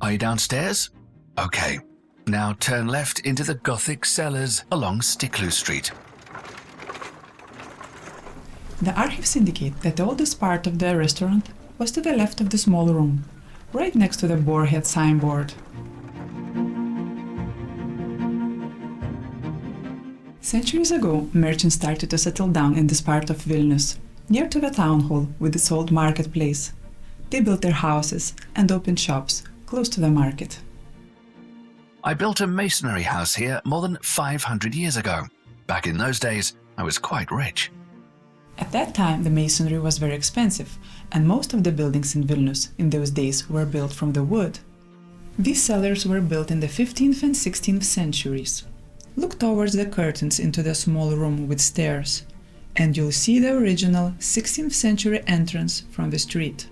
Are you downstairs? Okay. Now turn left into the Gothic Cellars along Stickloo Street. The archives indicate that the oldest part of the restaurant was to the left of the small room, right next to the boarhead signboard. Centuries ago, merchants started to settle down in this part of Vilnius, near to the town hall with its old marketplace. They built their houses and opened shops close to the market. I built a masonry house here more than 500 years ago. Back in those days, I was quite rich. At that time, the masonry was very expensive, and most of the buildings in Vilnius in those days were built from the wood. These cellars were built in the 15th and 16th centuries. Look towards the curtains into the small room with stairs, and you'll see the original 16th century entrance from the street.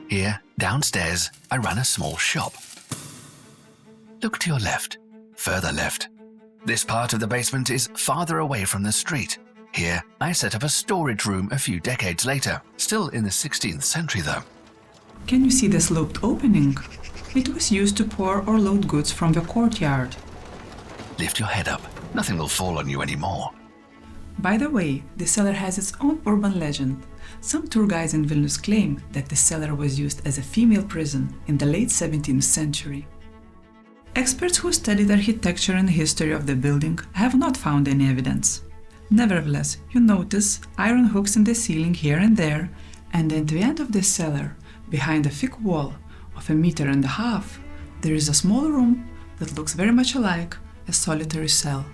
Here, downstairs, I run a small shop. Look to your left, further left. This part of the basement is farther away from the street. Here, I set up a storage room a few decades later, still in the 16th century though. Can you see the sloped opening? It was used to pour or load goods from the courtyard. Lift your head up, nothing will fall on you anymore. By the way, the cellar has its own urban legend. Some tour guides in Vilnius claim that the cellar was used as a female prison in the late 17th century. Experts who studied architecture and history of the building have not found any evidence. Nevertheless, you notice iron hooks in the ceiling here and there, and at the end of the cellar, behind a thick wall of 1.5 meters, there is a small room that looks very much like a solitary cell.